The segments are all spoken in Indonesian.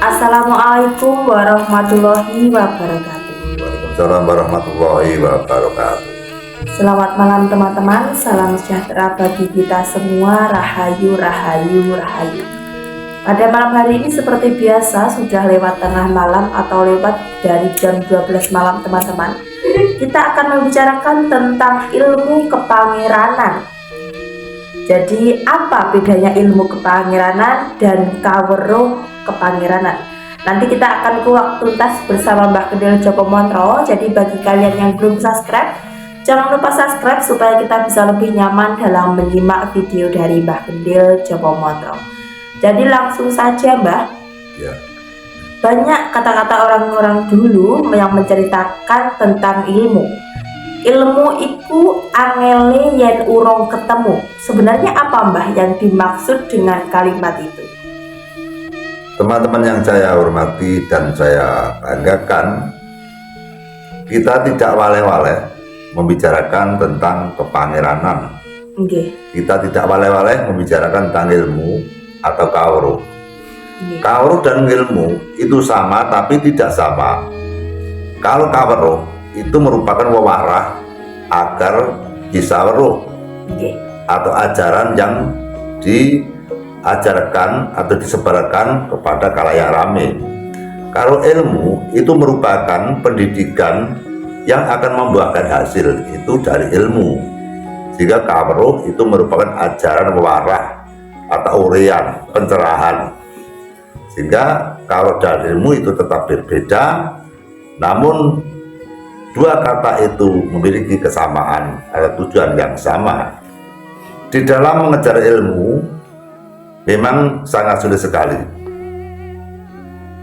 Assalamualaikum warahmatullahi wabarakatuh. Waalaikumsalam warahmatullahi wabarakatuh. Selamat malam teman-teman, salam sejahtera bagi kita semua, rahayu, rahayu, rahayu. Pada malam hari ini seperti biasa sudah lewat tengah malam atau lewat dari jam 12 malam teman-teman. Kita akan membicarakan tentang ilmu kepangeranan. Jadi apa bedanya ilmu kepangeranan dan kaweruh kepangeranan? Nanti kita akan kuak tuntas bersama Mbah Kendil Joko Montro. Jadi bagi kalian yang belum subscribe, jangan lupa subscribe supaya kita bisa lebih nyaman dalam menyimak video dari Mbah Kendil Joko Montro. Jadi langsung saja Mbah. Ya. Banyak kata-kata orang-orang dulu yang menceritakan tentang ilmu. Ilmu iku angele yen urung ketemu. Sebenarnya apa Mbah yang dimaksud dengan kalimat itu? Teman-teman yang saya hormati dan saya banggakan, kita tidak wale-wale membicarakan tentang kepangeranan. Okay. Kita tidak wale-wale membicarakan tentang ilmu atau kaweruh. Okay. Kaweruh dan ilmu itu sama tapi tidak sama. Kalau kaweruh itu merupakan wewarah agar bisa weruh, Okay. atau ajaran yang diajarkan atau disebarkan kepada khalayak ramai. Kalau ilmu itu merupakan pendidikan yang akan membuahkan hasil itu dari ilmu. Sehingga kaweruh itu merupakan ajaran wewarah atau urean, pencerahan. Sehingga kalau dari ilmu itu tetap berbeda, namun dua kata itu memiliki kesamaan atau tujuan yang sama. Di dalam mengejar ilmu memang sangat sulit sekali.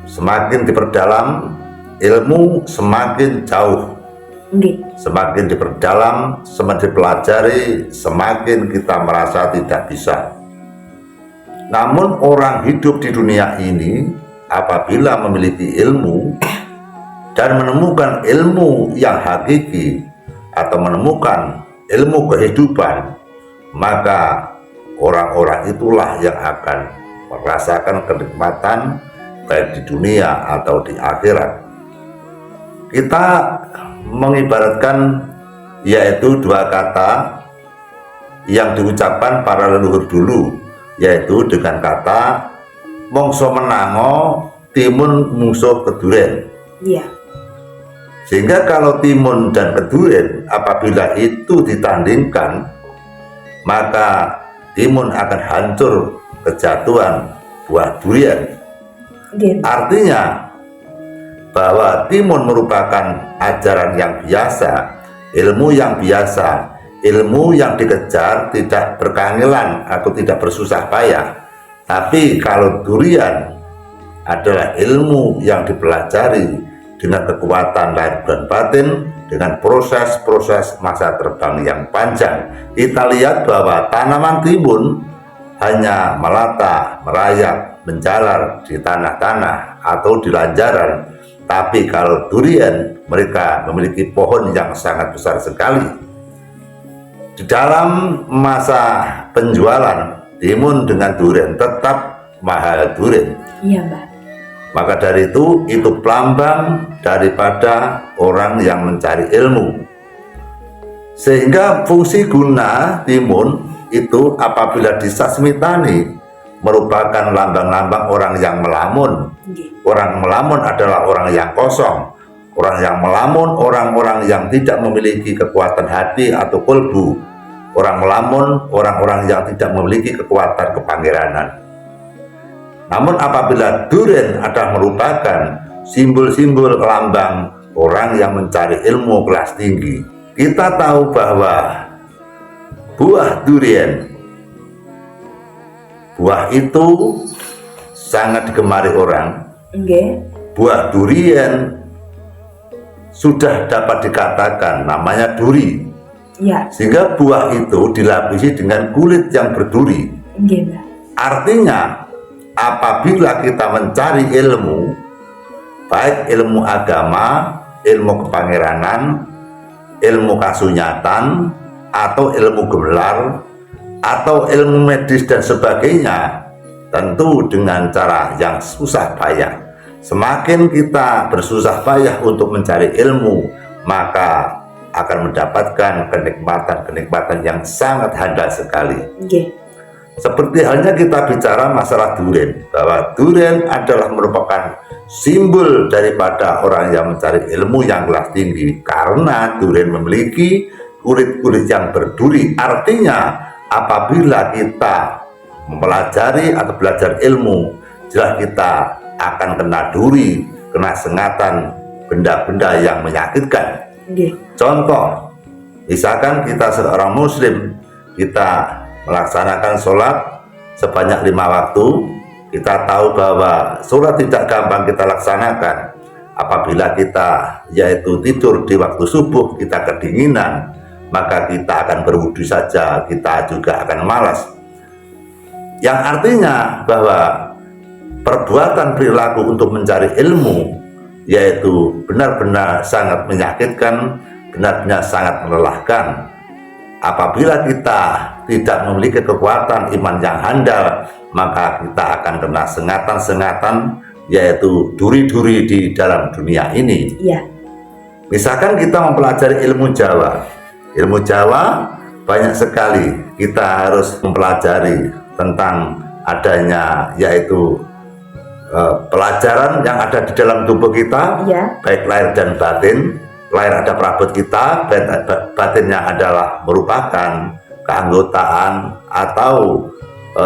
Semakin diperdalam ilmu, semakin jauh. Okay. Semakin diperdalam, semakin dipelajari, semakin kita merasa tidak bisa. Namun orang hidup di dunia ini apabila memiliki ilmu dan menemukan ilmu yang hakiki atau menemukan ilmu kehidupan, maka orang-orang itulah yang akan merasakan kenikmatan baik di dunia atau di akhirat. Kita mengibaratkan yaitu dua kata yang diucapkan para leluhur dulu, yaitu dengan kata mongso menango timun mungsuh keduren. Iya. Sehingga kalau timun dan keduren apabila itu ditandingkan, maka timun akan hancur kejatuhan buah durian. Okay. Artinya bahwa timun merupakan ajaran yang biasa, ilmu yang biasa, ilmu yang dikejar tidak berkangelan atau tidak bersusah payah. Tapi kalau durian adalah ilmu yang dipelajari dengan kekuatan lahir dan batin, dengan proses-proses masa terbang yang panjang. Kita lihat bahwa tanaman timun hanya melata, merayap, menjalar di tanah-tanah atau di lanjaran. Tapi kalau durian, mereka memiliki pohon yang sangat besar sekali. Di dalam masa penjualan, timun dengan durian tetap mahal durian. Iya Mbak. Maka dari itu pelambang daripada orang yang mencari ilmu. Sehingga fungsi guna timun itu apabila disasmitani merupakan lambang-lambang orang yang melamun. Orang melamun adalah orang yang kosong. Orang yang melamun, orang-orang yang tidak memiliki kekuatan hati atau kolbu. Orang melamun, orang-orang yang tidak memiliki kekuatan kepangeranan. Namun apabila durian adalah merupakan simbol-simbol lambang orang yang mencari ilmu kelas tinggi. Kita tahu bahwa buah durian, buah itu sangat digemari orang. Okay. Buah durian sudah dapat dikatakan namanya duri. Ya. Sehingga buah itu dilapisi dengan kulit yang berduri. Okay, Mbak. Artinya apabila kita mencari ilmu, baik ilmu agama, ilmu kepangeranan, ilmu kasunyatan, atau ilmu gelar, atau ilmu medis dan sebagainya, tentu dengan cara yang susah payah, Semakin kita bersusah payah untuk mencari ilmu, maka akan mendapatkan kenikmatan-kenikmatan yang sangat handal sekali. Nggih. Seperti halnya kita bicara masalah durian, bahwa durian adalah merupakan simbol daripada orang yang mencari ilmu yang kelas tinggi, karena durian memiliki kulit-kulit yang berduri. Artinya apabila kita mempelajari atau belajar ilmu, jelas kita akan kena duri, kena sengatan benda-benda yang menyakitkan. Contoh, misalkan kita seorang muslim, kita melaksanakan sholat sebanyak 5 waktu, kita tahu bahwa sholat tidak gampang kita laksanakan. Apabila kita yaitu tidur di waktu subuh, kita kedinginan, maka kita akan berwudu saja, kita juga akan malas. Yang artinya bahwa perbuatan perilaku untuk mencari ilmu yaitu benar-benar sangat menyakitkan, benar-benar sangat melelahkan. Apabila kita tidak memiliki kekuatan iman yang handal, maka kita akan kena sengatan-sengatan yaitu duri-duri di dalam dunia ini. Iya. Misalkan kita mempelajari ilmu Jawa. Ilmu Jawa banyak sekali kita harus mempelajari tentang adanya yaitu pelajaran yang ada di dalam tubuh kita, baik lahir dan batin. Lahir ada perabot kita, batinnya adalah merupakan keanggotaan atau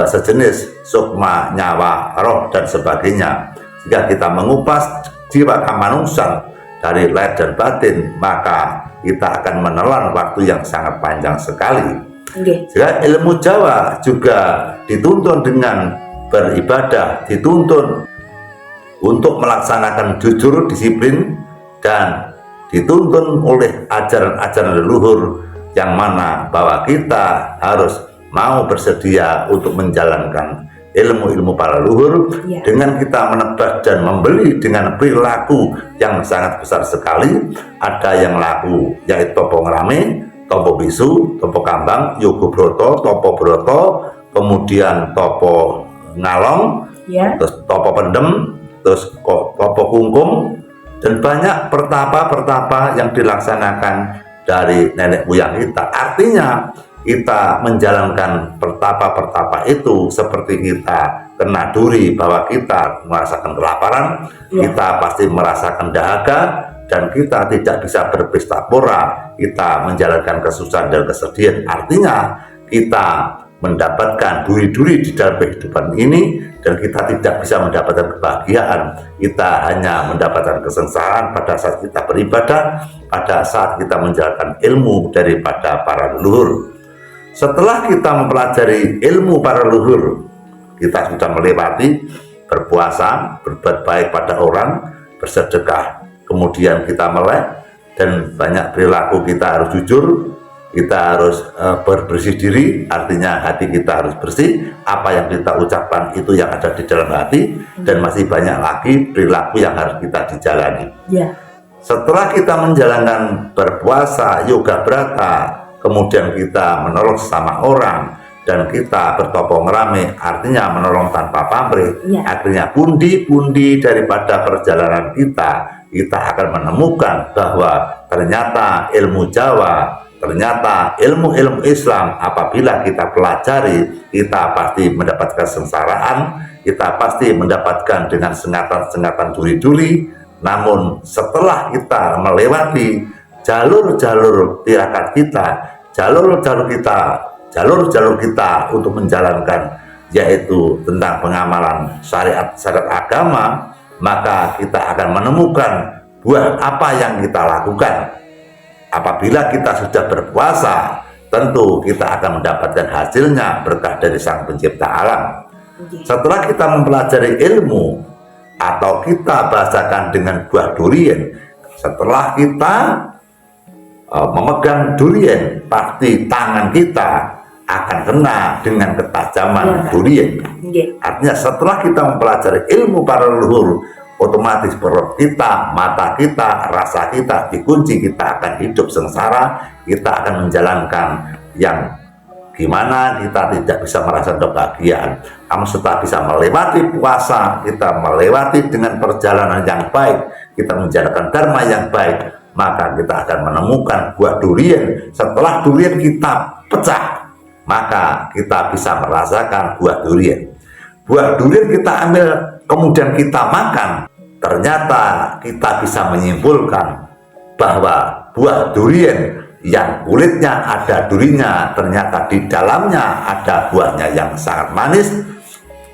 sejenis sukma, nyawa, roh dan sebagainya. Jika kita mengupas jiwa kemanusiaan dari lahir dan batin, maka kita akan menelan waktu yang sangat panjang sekali. Jika ilmu Jawa juga dituntun dengan beribadah, dituntun untuk melaksanakan jujur, disiplin, dan dituntun oleh ajaran-ajaran leluhur, yang mana bahwa kita harus mau bersedia untuk menjalankan ilmu-ilmu para leluhur, dengan kita menebas dan membeli dengan perilaku yang sangat besar sekali. Ada yang laku yaitu topo ngerame, topo bisu, topo kambang, yogo broto, topo broto, kemudian topo ngalong, terus topo pendem, terus topo kungkum, dan banyak pertapa-pertapa yang dilaksanakan dari nenek moyang kita. Artinya kita menjalankan pertapa-pertapa itu seperti kita kena duri, bahwa kita merasakan kelaparan, kita pasti merasakan dahaga, dan kita tidak bisa berpesta pora, kita menjalankan kesusahan dan kesedihan. Artinya kita mendapatkan duri-duri di dalam kehidupan ini, dan kita tidak bisa mendapatkan kebahagiaan. Kita hanya mendapatkan kesengsaraan pada saat kita beribadah, pada saat kita menjalankan ilmu daripada para leluhur. Setelah kita mempelajari ilmu para leluhur, kita sudah melewati berpuasa, berbuat baik pada orang, bersedekah, kemudian kita melek, dan banyak perilaku kita harus jujur, kita harus bersih diri, artinya hati kita harus bersih, apa yang kita ucapkan itu yang ada di dalam hati, dan masih banyak lagi perilaku yang harus kita dijalani. Setelah kita menjalankan berpuasa, yoga brata, kemudian kita menolong sesama orang, dan kita bertopo ngerame, artinya menolong tanpa pamrih, akhirnya pundi-pundi daripada perjalanan kita akan menemukan bahwa ternyata ilmu Jawa, ternyata ilmu-ilmu Islam apabila kita pelajari, kita pasti mendapatkan kesengsaraan, kita pasti mendapatkan dengan sengatan-sengatan duri-duri. Namun setelah kita melewati jalur-jalur tirakat kita, jalur-jalur kita untuk menjalankan yaitu tentang pengamalan syariat agama, maka kita akan menemukan buah apa yang kita lakukan. Apabila kita sudah berpuasa, tentu kita akan mendapatkan hasilnya berkah dari Sang Pencipta alam. Setelah kita mempelajari ilmu, atau kita bahasakan dengan buah durian, setelah kita memegang durian, pasti tangan kita akan kena dengan ketajaman durian. Artinya setelah kita mempelajari ilmu para leluhur, otomatis perut kita, mata kita, rasa kita dikunci, kita akan hidup sengsara, kita akan menjalankan yang Gimana kita tidak bisa merasakan kebahagiaan? Kamu setelah bisa melewati puasa, kita melewati dengan perjalanan yang baik, kita menjalankan dharma yang baik, maka kita akan menemukan buah durian. Setelah durian kita pecah, maka kita bisa merasakan buah durian. Buah durian kita ambil, kemudian kita makan. Ternyata kita bisa menyimpulkan bahwa buah durian yang kulitnya ada durinya, ternyata di dalamnya ada buahnya yang sangat manis.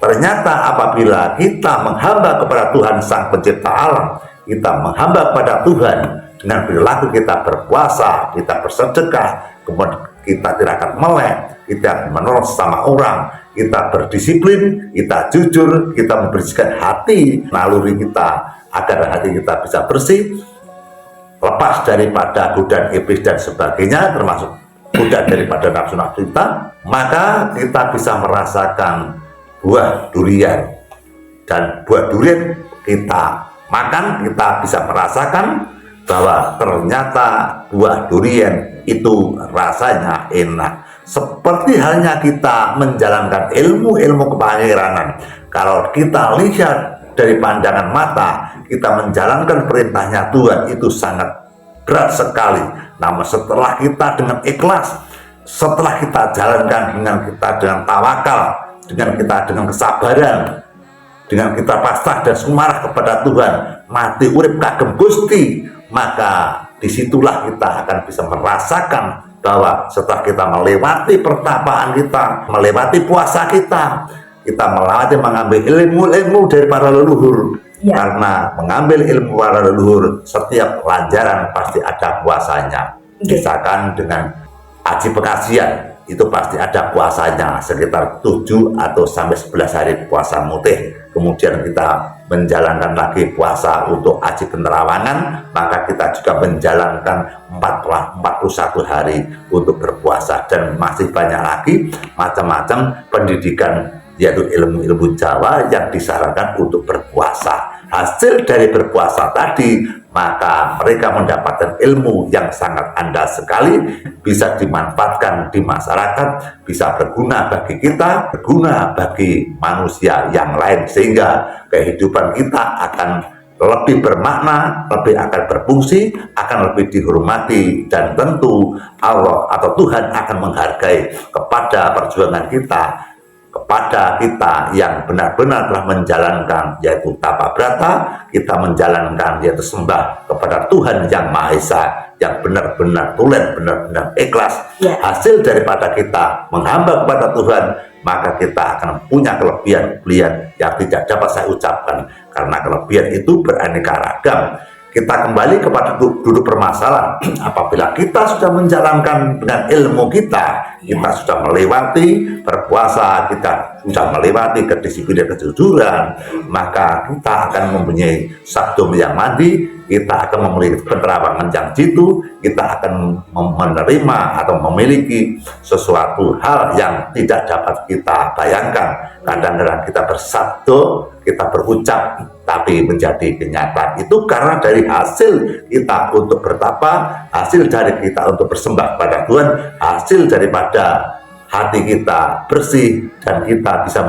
Ternyata apabila kita menghamba kepada Tuhan Sang Pencipta alam, kita menghamba kepada Tuhan dengan perilaku kita berpuasa, kita bersedekah, kemudian kita tidak akan melek, kita menolong sama orang, kita berdisiplin, kita jujur, kita membersihkan hati, naluri kita agar hati kita bisa bersih, lepas daripada godaan iblis dan sebagainya, termasuk godaan daripada nafsu-nafsu kita, maka kita bisa merasakan buah durian. Dan buah durian kita makan, kita bisa merasakan bahwa ternyata buah durian itu rasanya enak. Seperti halnya kita menjalankan ilmu-ilmu kepangeranan. Kalau kita lihat dari pandangan mata, kita menjalankan perintahnya Tuhan itu sangat berat sekali. Namun setelah kita dengan ikhlas, setelah kita jalankan dengan tawakal, dengan kesabaran, dengan kita pasrah dan sumarah kepada Tuhan, mati urip kagem Gusti, maka disitulah kita akan bisa merasakan bahwa setelah kita melewati pertapaan kita, melewati puasa kita mengambil ilmu-ilmu dari para leluhur. Karena mengambil ilmu para leluhur, setiap pelajaran pasti ada puasanya. Misalkan dengan Aji Pekasian, itu pasti ada puasanya sekitar 7 atau sampai 11 hari puasa mutih. Kemudian kita menjalankan lagi puasa untuk Aji Penerawangan, maka kita juga menjalankan 41 hari untuk berpuasa. Dan masih banyak lagi macam-macam pendidikan, yaitu ilmu-ilmu Jawa yang disarankan untuk berpuasa. Hasil dari berpuasa tadi, maka mereka mendapatkan ilmu yang sangat andal sekali, bisa dimanfaatkan di masyarakat, bisa berguna bagi kita, berguna bagi manusia yang lain, sehingga kehidupan kita akan lebih bermakna, lebih akan berfungsi, akan lebih dihormati, dan tentu Allah atau Tuhan akan menghargai kepada perjuangan kita, kepada kita yang benar-benar telah menjalankan yaitu tapa brata, kita menjalankan yaitu sembah kepada Tuhan yang Maha Esa, yang benar-benar tulen, benar-benar ikhlas. Hasil daripada kita menghamba kepada Tuhan, maka kita akan punya kelebihan yang tidak dapat saya ucapkan, karena kelebihan itu beraneka ragam. Kita kembali kepada duduk permasalahan. Apabila kita sudah menjalankan dengan ilmu kita, kita sudah melewati berpuasa, kita sudah melewati kedisiplinan, kejujuran, maka kita akan mempunyai sabdom yang mandi, kita akan memiliki penerawangan yang jitu, kita akan menerima atau memiliki sesuatu hal yang tidak dapat kita bayangkan. Kadang-kadang kita bersabdo, kita berucap, tapi menjadi kenyataan. Itu karena dari hasil kita untuk bertapa, hasil dari kita untuk bersembah pada Tuhan, hasil daripada hati kita bersih, dan kita bisa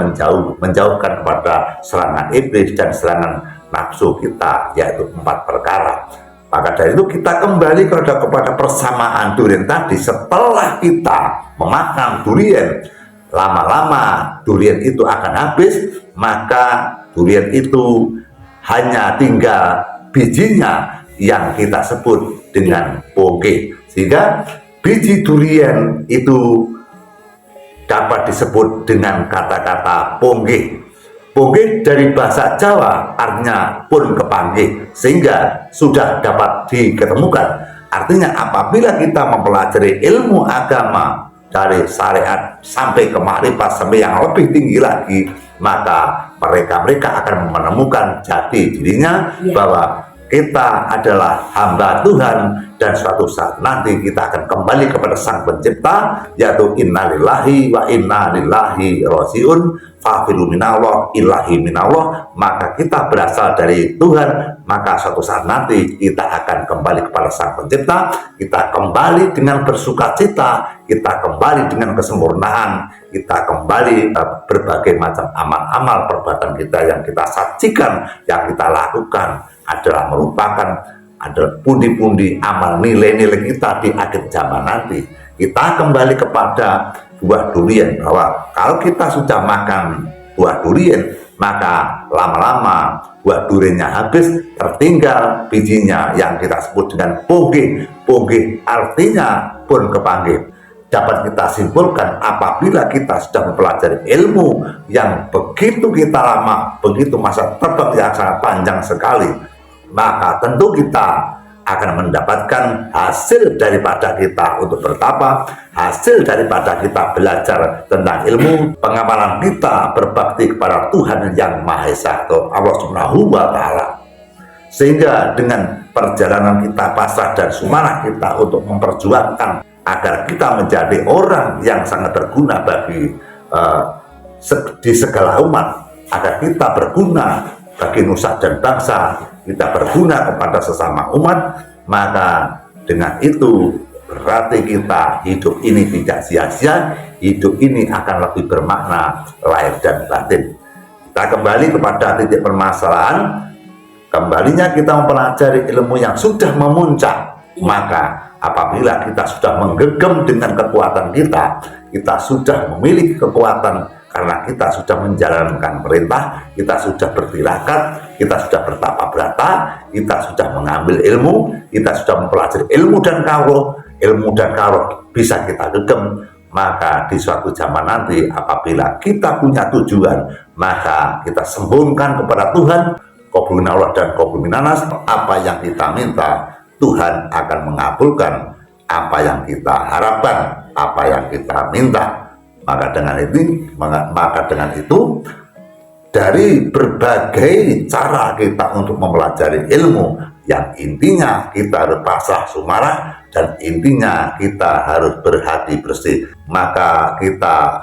menjauhkan kepada serangan iblis dan serangan nafsu kita, yaitu 4 perkara. Maka dari itu kita kembali kepada persamaan durian tadi. Setelah kita memakan durian, lama-lama durian itu akan habis, maka durian itu hanya tinggal bijinya yang kita sebut dengan poge. Sehingga biji durian itu dapat disebut dengan kata-kata pongge. Pongge dari bahasa Jawa artinya pun kepanggih, sehingga sudah dapat diketemukan. Artinya apabila kita mempelajari ilmu agama dari syariat sampai ke makrifat, sampai yang lebih tinggi lagi, maka mereka akan menemukan jati dirinya bahwa kita adalah hamba Tuhan, dan suatu saat nanti kita akan kembali kepada Sang Pencipta, yaitu innalillahi wa inna ilaihi rajiun, fafiru minallah ilahi minallah. Maka kita berasal dari Tuhan, maka suatu saat nanti kita akan kembali kepada Sang Pencipta. Kita kembali dengan bersukacita, kita kembali dengan kesempurnaan, kita kembali berbagai macam amal-amal perbuatan kita yang kita sajikan, yang kita lakukan adalah merupakan pundi-pundi amal nilai-nilai kita di akhir zaman nanti. Kita kembali kepada buah durian, bahwa kalau kita sudah makan buah durian, maka lama-lama buah duriannya habis, tertinggal bijinya yang kita sebut dengan poge. Poge artinya pun kepanggih. Dapat kita simpulkan, apabila kita sudah mempelajari ilmu yang begitu kita lama, begitu masa terbang yang sangat panjang sekali, maka tentu kita akan mendapatkan hasil daripada kita untuk bertapa, hasil daripada kita belajar tentang ilmu, pengamalan kita berbakti kepada Tuhan yang Maha Esa atau Allah Subhanahu wa Ta'ala. Sehingga dengan perjalanan kita pasrah dan sumarah kita untuk memperjuangkan agar kita menjadi orang yang sangat berguna bagi di segala umat, agar kita berguna bagi nusa dan bangsa, kita berguna kepada sesama umat, maka dengan itu berarti kita hidup ini tidak sia-sia, hidup ini akan lebih bermakna lahir dan batin. Kita kembali kepada titik permasalahan, kembalinya kita mempelajari ilmu yang sudah memuncak, maka apabila kita sudah menggenggam dengan kekuatan kita sudah memiliki kekuatan karena kita sudah menjalankan perintah, kita sudah bertirakat, kita sudah bertapa brata, kita sudah mengambil ilmu, kita sudah mempelajari ilmu dan kaulo bisa kita genggam, maka di suatu zaman nanti apabila kita punya tujuan, maka kita sembunyikan kepada Tuhan, qabul minallah dan qabul minanas, apa yang kita minta Tuhan akan mengabulkan apa yang kita harapkan, apa yang kita minta. Maka dengan itu dari berbagai cara kita untuk mempelajari ilmu yang intinya kita harus pasrah sumarah dan intinya kita harus berhati bersih, maka kita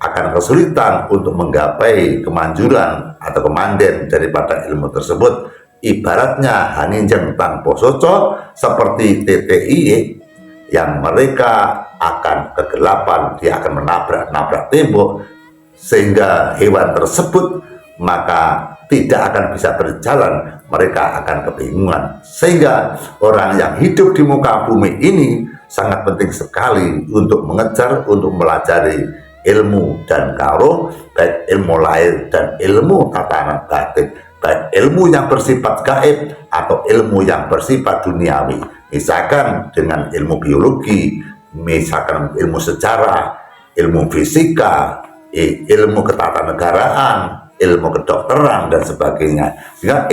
akan kesulitan untuk menggapai kemanjuran atau kemanden daripada ilmu tersebut. Ibaratnya haninjeng tanpa soco seperti TTI yang mereka akan kegelapan, dia akan menabrak tembok sehingga hewan tersebut maka tidak akan bisa berjalan, mereka akan kebingungan. Sehingga orang yang hidup di muka bumi ini sangat penting sekali untuk mengejar, untuk mempelajari ilmu dan kaulo, baik ilmu lahir dan ilmu tatanan batin, baik ilmu yang bersifat gaib atau ilmu yang bersifat duniawi. Misalkan dengan ilmu biologi, misalkan ilmu sejarah, ilmu fisika, ilmu ketatanegaraan, ilmu kedokteran dan sebagainya. Sehingga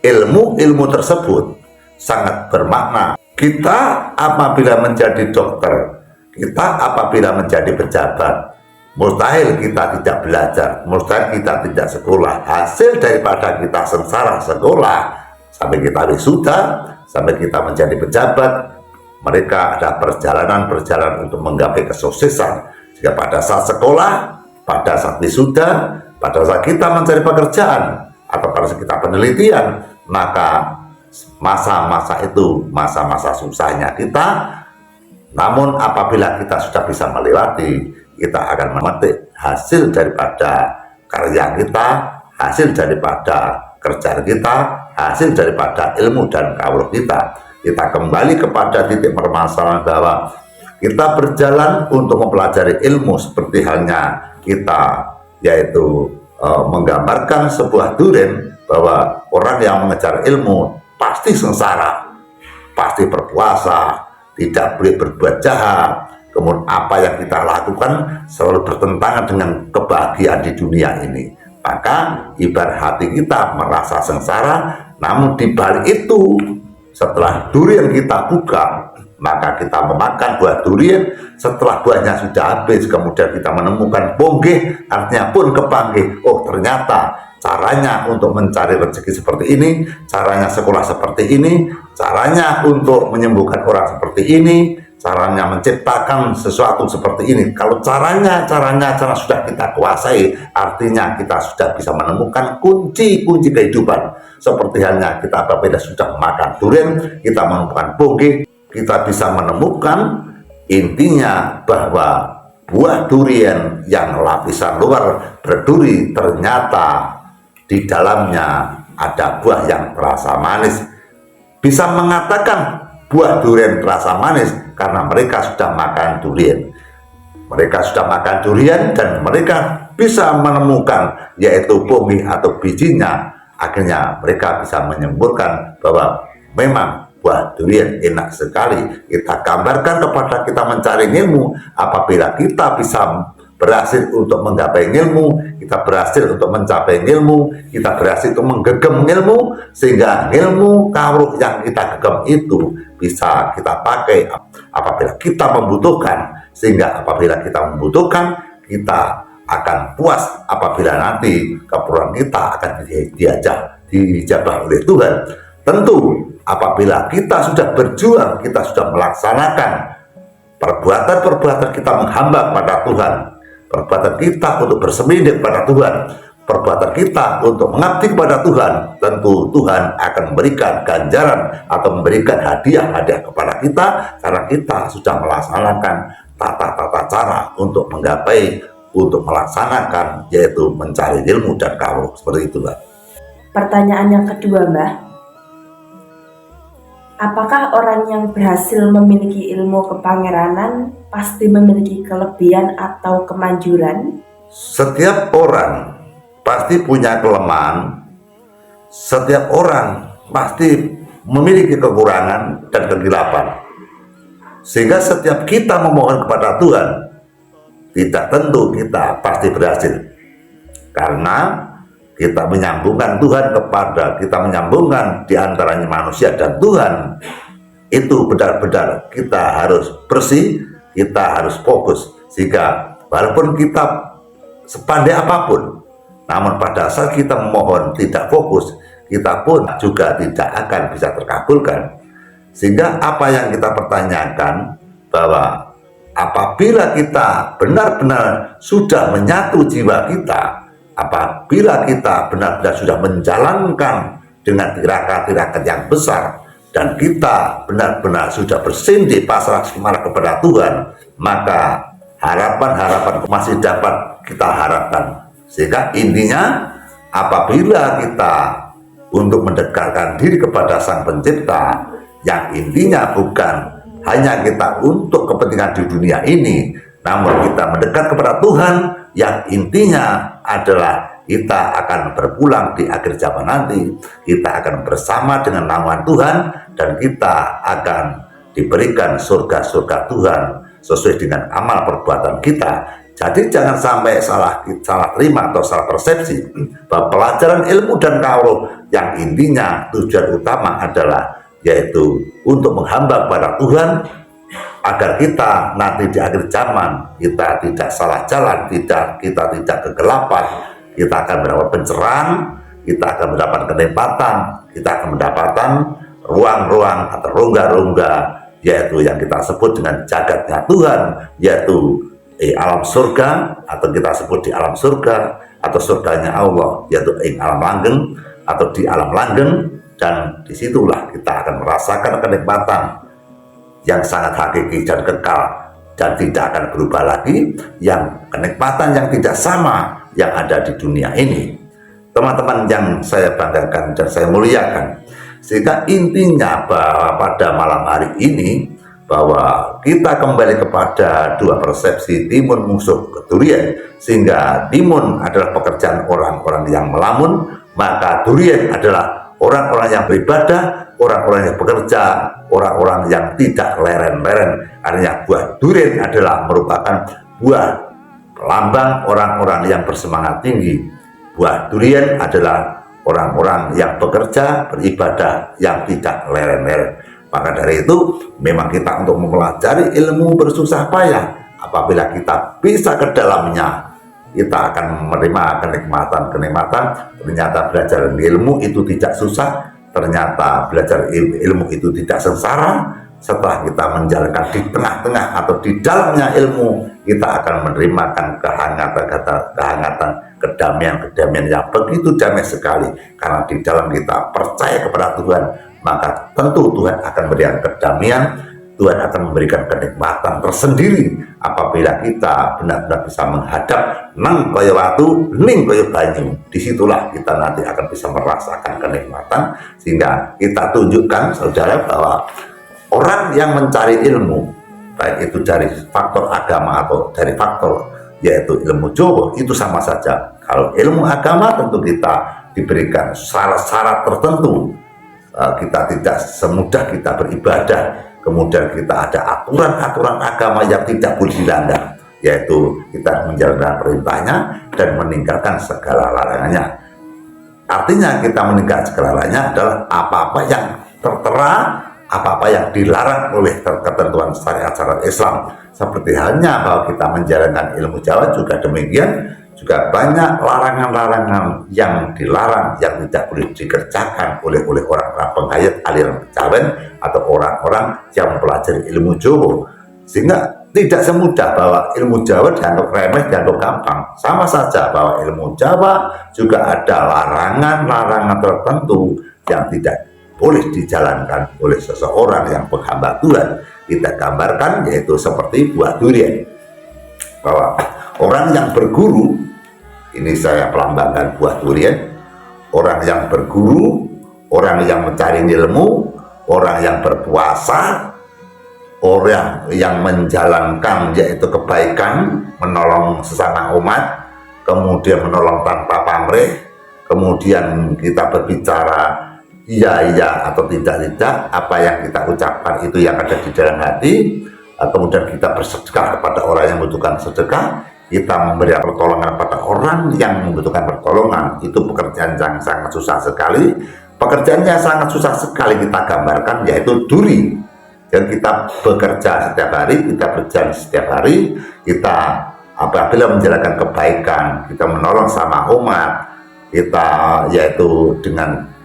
ilmu tersebut sangat bermakna. Kita apabila menjadi dokter, kita apabila menjadi pejabat, mustahil kita tidak belajar, mustahil kita tidak sekolah. Hasil daripada kita sengsara sekolah sampai kita wisuda, sampai kita menjadi pejabat, mereka ada perjalanan untuk menggapai kesuksesan. Jika pada saat sekolah, pada saat wisuda, pada saat kita mencari pekerjaan, atau pada saat kita penelitian, maka masa-masa itu masa-masa susahnya kita. Namun apabila kita sudah bisa melewati, kita akan memetik hasil daripada karya kita, hasil daripada kerjaan kita, hasil daripada ilmu dan kaulo kita. Kita kembali kepada titik permasalahan bahwa kita berjalan untuk mempelajari ilmu seperti halnya kita, yaitu menggambarkan sebuah durian, bahwa orang yang mengejar ilmu pasti sengsara, pasti berpuasa, tidak boleh berbuat jahat, kemudian apa yang kita lakukan selalu bertentangan dengan kebahagiaan di dunia ini. Maka ibarat hati kita merasa sengsara, namun di balik itu setelah durian kita buka, maka kita memakan buah durian. Setelah buahnya sudah habis, kemudian kita menemukan ponggeh, artinya pun kepanggih. Oh, ternyata caranya untuk mencari rezeki seperti ini, caranya sekolah seperti ini, caranya untuk menyembuhkan orang seperti ini, caranya menciptakan sesuatu seperti ini. Kalau caranya sudah kita kuasai, artinya kita sudah bisa menemukan kunci-kunci kehidupan. Seperti halnya kita apabila sudah makan durian, kita menemukan ponggeh, kita bisa menemukan Intinya bahwa buah durian yang lapisan luar berduri ternyata di dalamnya ada buah yang terasa manis. Bisa mengatakan buah durian terasa manis karena mereka sudah makan durian. Mereka sudah makan durian dan mereka bisa menemukan yaitu pomi atau bijinya. Akhirnya mereka bisa menyimpulkan bahwa memang buah durian enak sekali. Kita gambarkan kepada kita mencari ilmu. Apabila kita bisa berhasil untuk menggapai ilmu, kita berhasil untuk mencapai ilmu, kita berhasil untuk menggenggam ilmu, sehingga ilmu kawruh yang kita genggam itu bisa kita pakai apabila kita membutuhkan, sehingga apabila kita membutuhkan, kita akan puas apabila nanti keperluan kita akan dijabah oleh Tuhan. Tentu apabila kita sudah berjuang, kita sudah melaksanakan perbuatan-perbuatan kita menghamba kepada Tuhan, perbuatan kita untuk bersembunyi kepada Tuhan, perbuatan kita untuk mengabdi kepada Tuhan, tentu Tuhan akan memberikan ganjaran atau memberikan hadiah-hadiah kepada kita karena kita sudah melaksanakan tata-tata cara untuk menggapai, untuk melaksanakan, yaitu mencari ilmu dan kawruh. Seperti itu, Mbak. Pertanyaan yang kedua, Mbah. Apakah orang yang berhasil memiliki ilmu kepangeranan pasti memiliki kelebihan atau kemanjuran? Setiap orang pasti punya kelemahan, setiap orang pasti memiliki kekurangan dan kegelapan. Sehingga setiap kita memohon kepada Tuhan, tidak tentu kita pasti berhasil. Karena kita menyambungkan Tuhan kepada, kita menyambungkan di antaranya manusia dan Tuhan, itu benar-benar kita harus bersih, kita harus fokus. Sehingga walaupun kita sepandai apapun, namun pada saat kita memohon tidak fokus, kita pun juga tidak akan bisa terkabulkan. Sehingga apa yang kita pertanyakan, bahwa apabila kita benar-benar sudah menyatu jiwa kita, apabila kita benar-benar sudah menjalankan dengan tirakat-tirakat yang besar, dan kita benar-benar sudah bersindi pasrah semangat kepada Tuhan, maka harapan-harapan masih dapat kita harapkan. Sehingga intinya apabila kita untuk mendekatkan diri kepada Sang Pencipta, yang intinya bukan hanya kita untuk kepentingan di dunia ini, namun kita mendekat kepada Tuhan, yang intinya adalah kita akan berpulang di akhir zaman nanti. Kita akan bersama dengan naungan Tuhan, dan kita akan diberikan surga-surga Tuhan sesuai dengan amal perbuatan kita. Jadi jangan sampai salah terima atau salah persepsi bahwa pelajaran ilmu dan kawruh yang intinya tujuan utama adalah yaitu untuk menghamba kepada Tuhan, agar kita nanti di akhir zaman kita tidak salah jalan, kita tidak kegelapan, kita akan mendapat pencerahan, kita akan mendapat kenikmatan, kita akan mendapatkan ruang-ruang atau rongga-rongga, yaitu yang kita sebut dengan jagatnya Tuhan, yaitu alam surga, atau kita sebut di alam surga, atau surganya Allah, yaitu alam langgeng atau di alam langgeng. Dan disitulah kita akan merasakan kenikmatan yang sangat hakiki dan kekal, dan tidak akan berubah lagi, yang kenikmatan yang tidak sama yang ada di dunia ini. Teman-teman yang saya banggakan dan saya muliakan, sehingga intinya bahwa pada malam hari ini, bahwa kita kembali kepada dua persepsi timun musuh durian, sehingga timun adalah pekerjaan orang-orang yang melamun, maka durian adalah orang-orang yang beribadah, orang-orang yang bekerja, orang-orang yang tidak leren-leren. Artinya buah durian adalah merupakan buah lambang orang-orang yang bersemangat tinggi. Buah durian adalah orang-orang yang bekerja, beribadah, yang tidak leren-leren. Maka dari itu memang kita untuk mempelajari ilmu bersusah payah. Apabila kita bisa ke dalamnya, kita akan menerima kenikmatan-kenikmatan. Ternyata belajar ilmu itu tidak susah, ternyata belajar ilmu itu tidak sengsara. Setelah kita menjalankan di tengah-tengah atau di dalamnya ilmu, kita akan menerima kehangatan, kedamaian yang begitu damai sekali. Karena di dalam kita percaya kepada Tuhan, maka tentu Tuhan akan memberikan kedamaian, Tuhan akan memberikan kenikmatan tersendiri apabila kita benar-benar bisa menghadap nang kaya watu, ning kaya banyu. Disitulah kita nanti akan bisa merasakan kenikmatan, sehingga kita tunjukkan saudara bahwa orang yang mencari ilmu, baik itu dari faktor agama atau dari faktor yaitu ilmu Jawa, itu sama saja. Kalau ilmu agama tentu kita diberikan syarat-syarat tertentu, kita tidak semudah kita beribadah, kemudian kita ada aturan-aturan agama yang tidak boleh dilanggar, yaitu kita menjalankan perintahnya dan meninggalkan segala larangannya. Artinya kita meninggalkan segala larangannya adalah apa-apa yang tertera, apa-apa yang dilarang oleh ketentuan syariat-syariat Islam. Seperti halnya bahwa kita menjalankan ilmu Jawa juga demikian, juga banyak larangan-larangan yang dilarang yang tidak boleh dikerjakan oleh orang-orang penghayat aliran kejawen atau orang-orang yang mempelajari ilmu Jawa, sehingga tidak semudah bahwa ilmu Jawa dianggap remeh, dianggap gampang. Sama saja bahwa ilmu Jawa juga ada larangan-larangan tertentu yang tidak boleh dijalankan oleh seseorang yang penghamba Tuhan. Kita gambarkan yaitu seperti buah durian, bahwa orang yang berguru, ini saya pelambangkan buah durian, orang yang berguru, orang yang mencari ilmu, orang yang berpuasa, orang yang menjalankan yaitu kebaikan, menolong sesama umat, kemudian menolong tanpa pamrih, kemudian kita berbicara iya atau tidak, apa yang kita ucapkan itu yang ada di dalam hati, kemudian kita bersedekah kepada orang yang membutuhkan sedekah, kita memberikan pertolongan kepada orang yang membutuhkan pertolongan. Itu pekerjaan yang sangat susah sekali. Pekerjaan yang sangat susah sekali kita gambarkan yaitu duri. Dan kita bekerja setiap hari, kita berjalan setiap hari, kita apabila menjalankan kebaikan, kita menolong sama umat, kita yaitu dengan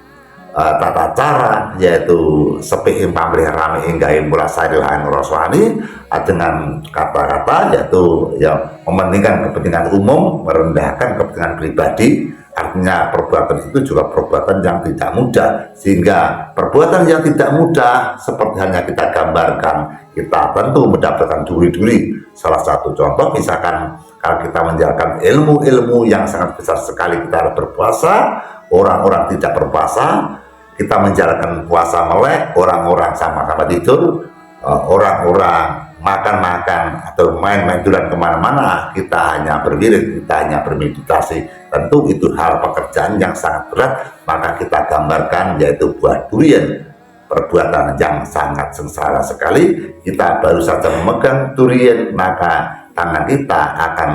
tata cara, yaitu sepi pamrih rame hingga mula sarilahan rosuani, dengan kata-kata yaitu yang mementingkan kepentingan umum, merendahkan kepentingan pribadi. Artinya perbuatan itu juga perbuatan yang tidak mudah, sehingga perbuatan yang tidak mudah seperti hanya kita gambarkan, kita tentu mendapatkan duri-duri. Salah satu contoh misalkan kalau kita menjalankan ilmu-ilmu yang sangat besar sekali, kita harus berpuasa, orang-orang tidak berpuasa, kita menjalankan puasa melek, orang-orang sama-sama tidur, orang-orang makan-makan atau main-main duran kemana-mana, kita hanya berwirid, kita hanya bermeditasi. Tentu itu hal pekerjaan yang sangat berat, maka kita gambarkan yaitu buah durian, perbuatan yang sangat sengsara sekali. Kita baru saja memegang durian, maka tangan kita akan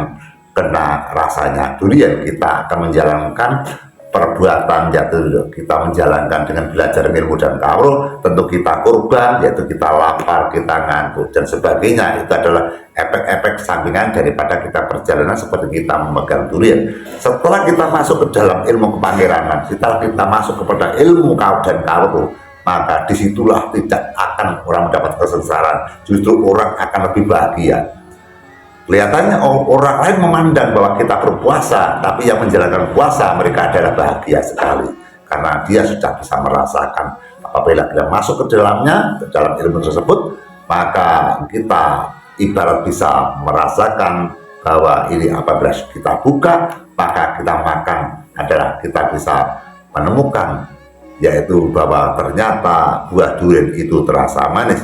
kena rasanya durian. Kita akan menjalankan perbuatan yaitu kita menjalankan dengan belajar ilmu dan kawruh, tentu kita korban, yaitu kita lapar, kita ngantuk dan sebagainya. Itu adalah efek-efek sampingan daripada kita perjalanan seperti kita memegang durian. Setelah kita masuk ke dalam ilmu kepangeranan, setelah kita masuk kepada ilmu kawruh dan kawruh, maka disitulah tidak akan orang mendapat kesengsaraan, justru orang akan lebih bahagia. Kelihatannya orang lain memandang bahwa kita berpuasa, tapi yang menjalankan puasa mereka adalah bahagia sekali, karena dia sudah bisa merasakan apabila kita masuk ke dalamnya, ke dalam ilmu tersebut, maka kita ibarat bisa merasakan bahwa ini apabila kita buka, maka kita makan adalah kita bisa menemukan yaitu bahwa ternyata buah durian itu terasa manis.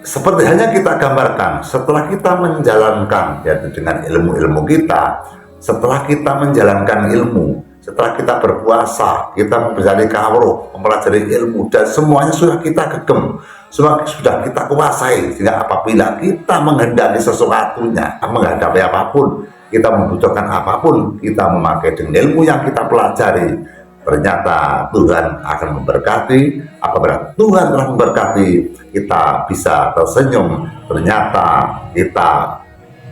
Seperti hanya kita gambarkan, setelah kita menjalankan yaitu dengan ilmu-ilmu kita, setelah kita menjalankan ilmu, setelah kita berpuasa, kita mempelajari kawruh, mempelajari ilmu, dan semuanya sudah kita gegem, semua sudah kita kuasai, sehingga apabila kita menghendaki sesuatunya, menghadapi apapun, kita membutuhkan apapun, kita memakai dengan ilmu yang kita pelajari, ternyata Tuhan akan memberkati. Apabila Tuhan telah memberkati, kita bisa tersenyum. Ternyata kita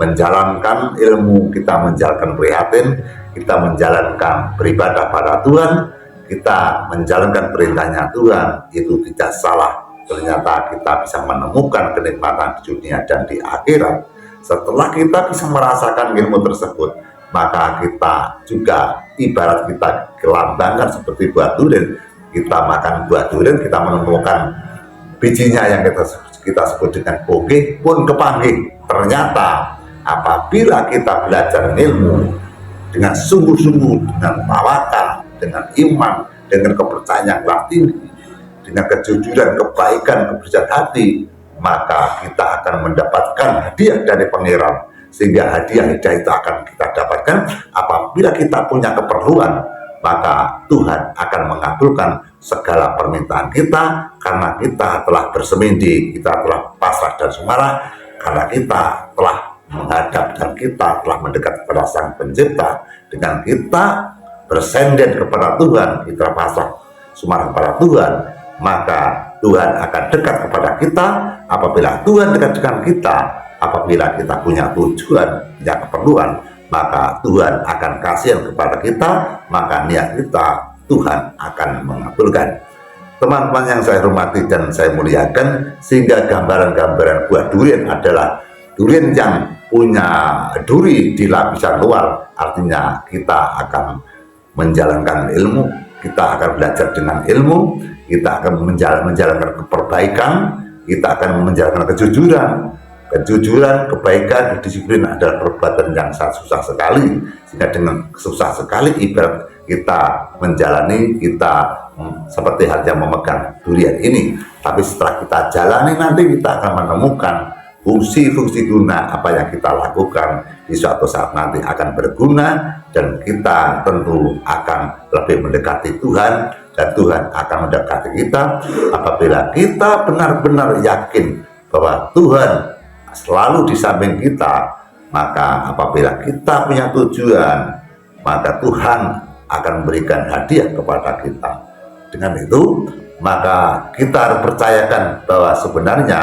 menjalankan ilmu, kita menjalankan prihatin, kita menjalankan beribadah pada Tuhan, kita menjalankan perintahnya Tuhan, itu tidak salah. Ternyata kita bisa menemukan kenikmatan di dunia dan di akhirat. Setelah kita bisa merasakan ilmu tersebut, maka kita juga ibarat kita kelambangkan seperti buah durian. Kita makan buah durian, kita menemukan bijinya yang kita sebut dengan bogeh pun kepanggih. Ternyata apabila kita belajar ilmu dengan sungguh-sungguh, dengan tawakal, dengan iman, dengan kepercayaan yang tinggi, dengan kejujuran, kebaikan, kebersihan hati, maka kita akan mendapatkan hadiah dari Pangeran. Sehingga hadiah itu akan kita dapatkan apabila kita punya keperluan, maka Tuhan akan mengabulkan segala permintaan kita, karena kita telah bersemedi, kita telah pasrah dan sumarah, karena kita telah menghadap dan kita telah mendekat kepada Sang Pencipta. Dengan kita bersenden kepada Tuhan, kita pasrah sumarah kepada Tuhan, maka Tuhan akan dekat kepada kita. Apabila Tuhan dekat dengan kita, apabila kita punya tujuan, punya keperluan, maka Tuhan akan kasihan kepada kita, maka niat kita Tuhan akan mengabulkan. Teman-teman yang saya hormati dan saya muliakan, sehingga gambaran-gambaran buah durian adalah durian yang punya duri di lapisan luar, artinya kita akan menjalankan ilmu, kita akan belajar dengan ilmu, kita akan menjalankan keperbaikan, kita akan menjalankan kejujuran. Kejujuran, kebaikan, disiplin adalah perbuatan yang sangat susah sekali. Sehingga dengan susah sekali, ibarat kita menjalani, kita seperti halnya memegang durian ini. Tapi setelah kita jalani, nanti kita akan menemukan fungsi-fungsi guna apa yang kita lakukan di suatu saat nanti akan berguna, dan kita tentu akan lebih mendekati Tuhan, dan Tuhan akan mendekati kita apabila kita benar-benar yakin bahwa Tuhan selalu di samping kita. Maka apabila kita punya tujuan, maka Tuhan akan memberikan hadiah kepada kita. Dengan itu, maka kita harus percayakan bahwa sebenarnya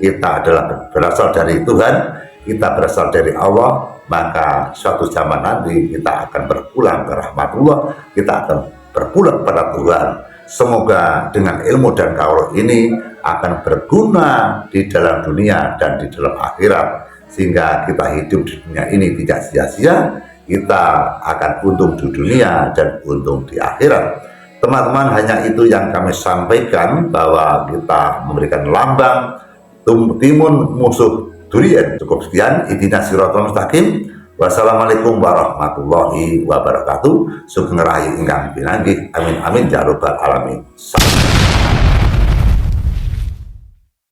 kita adalah berasal dari Tuhan, kita berasal dari Allah. Maka suatu zaman nanti kita akan berpulang ke rahmatullah, kita akan berpulang pada Tuhan. Semoga dengan ilmu dan kaul ini akan berguna di dalam dunia dan di dalam akhirat, sehingga kita hidup di dunia ini tidak sia-sia, kita akan untung di dunia dan untung di akhirat. Teman-teman, hanya itu yang kami sampaikan, bahwa kita memberikan lambang timun musuh durian. Cukup sekian, ihdinas siratal mustaqim. Wassalamualaikum warahmatullahi wabarakatuh. Sugeng rahayu ingkang pinanggih. Amin amin ya rabbal alamin.